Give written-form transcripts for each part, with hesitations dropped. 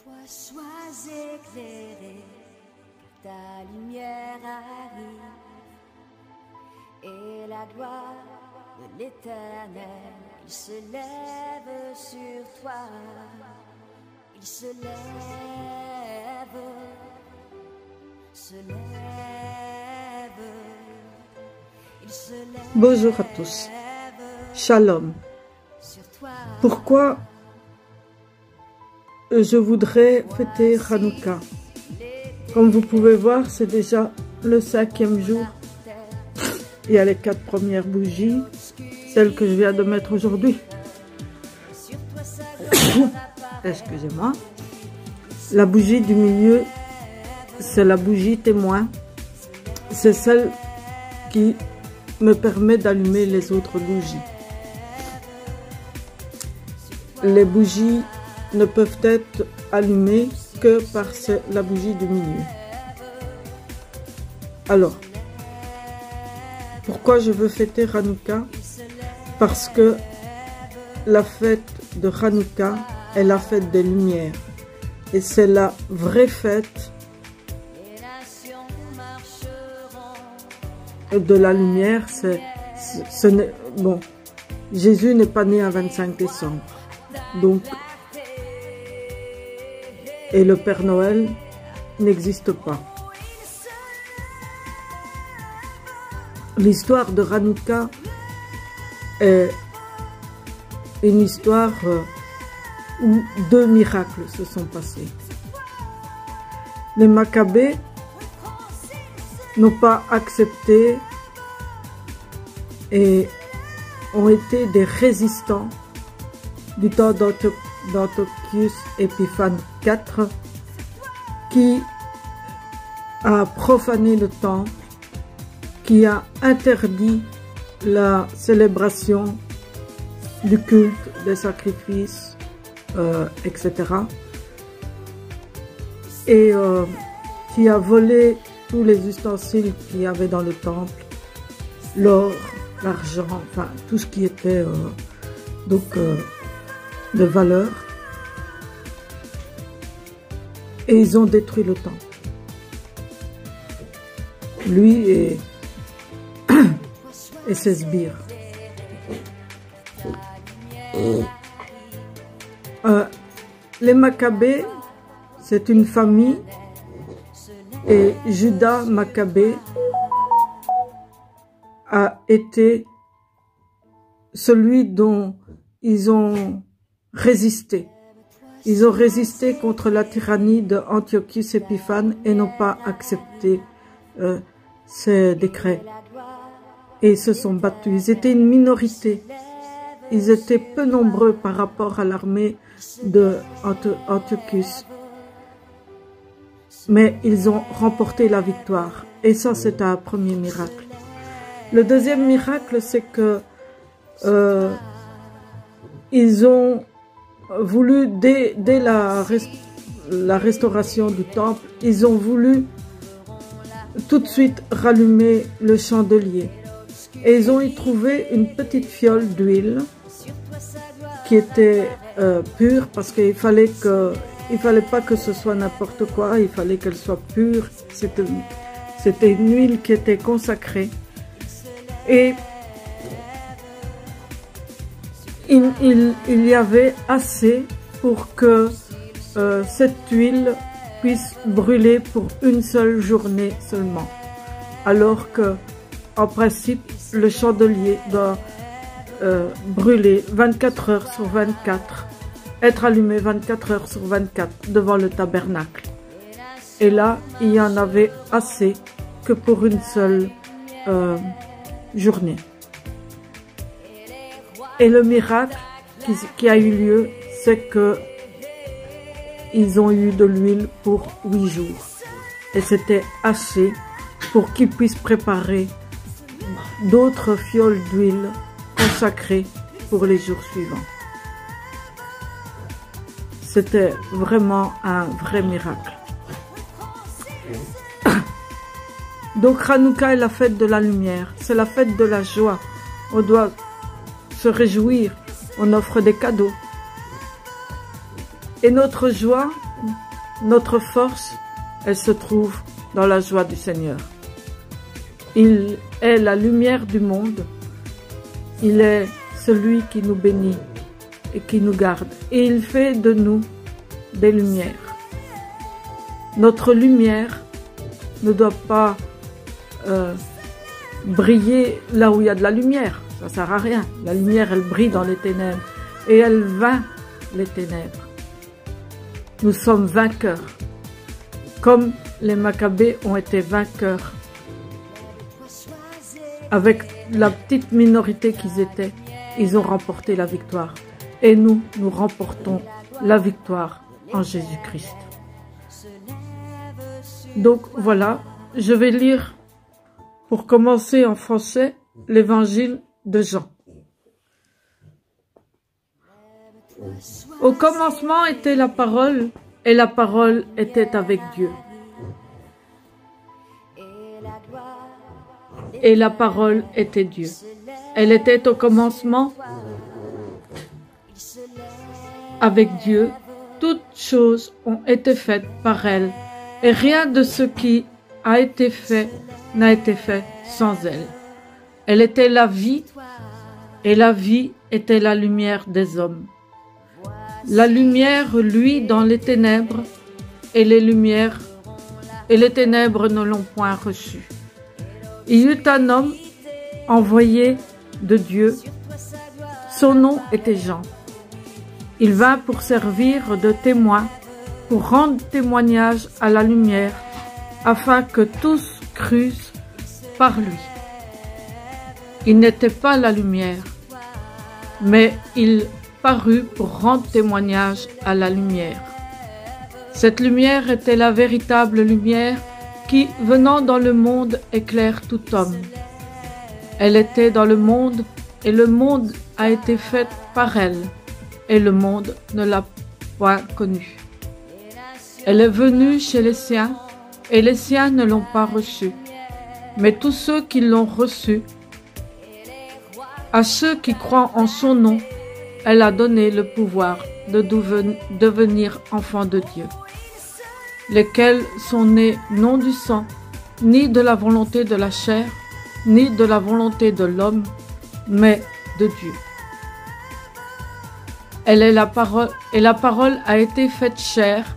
Toi sois éclairé, que ta lumière arrive, et la gloire de l'Éternel, il se lève sur toi, il se lève, il se lève. Bonjour à tous, Shalom. Pourquoi je voudrais fêter Hanouka? Comme vous pouvez voir, c'est déjà le 5e jour. Il y a les 4 premières bougies, celles que je viens de mettre aujourd'hui. Excusez-moi. La bougie du milieu, c'est la bougie témoin. C'est celle qui me permet d'allumer les autres bougies. Les bougies ne peuvent être allumées que par la bougie du milieu. Alors, pourquoi je veux fêter Hanouka? Parce que la fête de Hanouka est la fête des lumières. Et c'est la vraie fête de la lumière. Bon, Jésus n'est pas né un 25 décembre. Donc, et le Père Noël n'existe pas. L'histoire de Hanouka est une histoire où 2 miracles se sont passés. Les Maccabées n'ont pas accepté et ont été des résistants du temps d'Antiochus Épiphane IV, qui a profané le temple, qui a interdit la célébration du culte, des sacrifices, etc. Et qui a volé tous les ustensiles qu'il y avait dans le temple, l'or, l'argent, enfin tout ce qui était de valeur. Et ils ont détruit le temple. Lui et ses sbires. Les Maccabées, c'est une famille, et Judas Maccabée a été celui dont ils ont résisté. Ils ont résisté contre la tyrannie de Antiochus Épiphane et n'ont pas accepté ces décrets. Et ils se sont battus. Ils étaient une minorité. Ils étaient peu nombreux par rapport à l'armée de Antiochus. Mais ils ont remporté la victoire. Et ça, c'est un premier miracle. Le deuxième miracle, c'est que ils ont voulu, dès la restauration du temple, ils ont voulu tout de suite rallumer le chandelier. Et ils ont y trouvé une petite fiole d'huile qui était pure, parce qu'il fallait pas que ce soit n'importe quoi, il fallait qu'elle soit pure. C'était une huile qui était consacrée. Et il y avait assez pour que cette huile puisse brûler pour une seule journée seulement. Alors que, en principe, le chandelier doit brûler 24 heures sur 24, être allumé 24 heures sur 24 devant le tabernacle. Et là, il y en avait assez que pour une seule journée. Et le miracle qui a eu lieu, c'est que ils ont eu de l'huile pour 8 jours. Et c'était assez pour qu'ils puissent préparer d'autres fioles d'huile consacrées pour les jours suivants. C'était vraiment un vrai miracle. Donc Hanouka est la fête de la lumière, c'est la fête de la joie. On doit se réjouir, on offre des cadeaux. Et notre joie notre force, elle se trouve dans la joie du Seigneur. Il est la lumière du monde. Il est celui qui nous bénit et qui nous garde. Et il fait de nous des lumières. Notre lumière ne doit pas briller là où il y a de la lumière. Ça ne sert à rien. La lumière, elle brille dans les ténèbres et elle vainc les ténèbres. Nous sommes vainqueurs, comme les Maccabées ont été vainqueurs. Avec la petite minorité qu'ils étaient, ils ont remporté la victoire. Et nous, nous remportons la victoire en Jésus-Christ. Donc voilà, je vais lire, pour commencer en français, l'évangile de Jean. Au commencement était la parole, et la parole était avec Dieu. Et la parole était Dieu. Elle était au commencement avec Dieu. Toutes choses ont été faites par elle, et rien de ce qui a été fait n'a été fait sans elle. Elle était la vie, et la vie était la lumière des hommes. La lumière luit dans les ténèbres, et les ténèbres ne l'ont point reçue. Il y eut un homme envoyé de Dieu. Son nom était Jean. Il vint pour servir de témoin, pour rendre témoignage à la lumière, afin que tous crussent par lui. Il n'était pas la lumière, mais il parut pour rendre témoignage à la lumière. Cette lumière était la véritable lumière qui, venant dans le monde, éclaire tout homme. Elle était dans le monde, et le monde a été fait par elle, et le monde ne l'a point connue. Elle est venue chez les siens, et les siens ne l'ont pas reçue. Mais tous ceux qui l'ont reçue, à ceux qui croient en son nom, elle a donné le pouvoir de devenir enfants de Dieu, lesquels sont nés non du sang, ni de la volonté de la chair, ni de la volonté de l'homme, mais de Dieu. Elle est la parole, et la parole a été faite chair,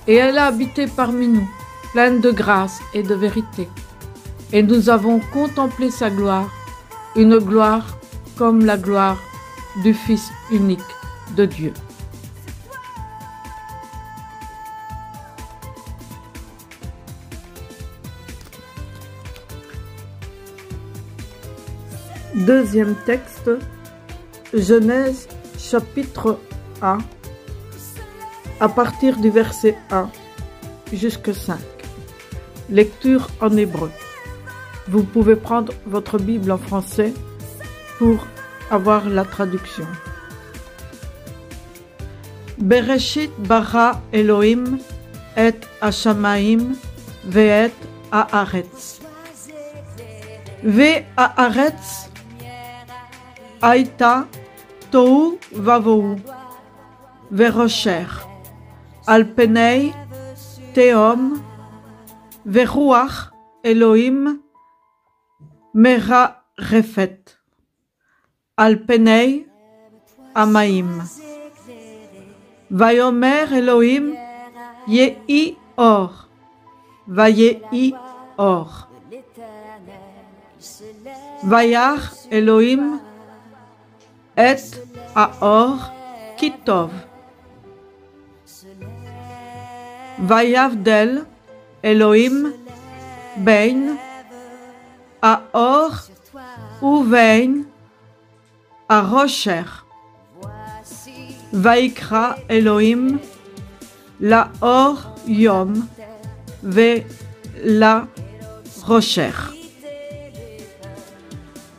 et elle a habité parmi nous, pleine de grâce et de vérité. Et nous avons contemplé sa gloire, une gloire comme la gloire du Fils unique de Dieu. Deuxième texte, Genèse chapitre 1, à partir du verset 1 jusqu'à 5. Lecture en hébreu. Vous pouvez prendre votre Bible en français pour avoir la traduction. Bereshit bara Elohim et Hashamaim ve'et haaretz. Ve'haaretz Aïta Tohu Vavohu Verosher Al Penei Tehom Veruach Elohim Mera Refet Al Penei Amaim Vayomer Elohim Yehi Or Vayehi Or Vayar Elohim Et Aor Kitov Vayavdel Elohim Bein Aor Uvein Arosher Vaikra Elohim La Or Yom Ve La Rocher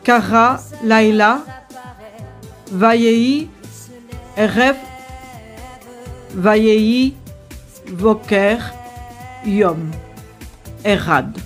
Kara Laila Vayehi Erev Vayehi Voker Yom Erad.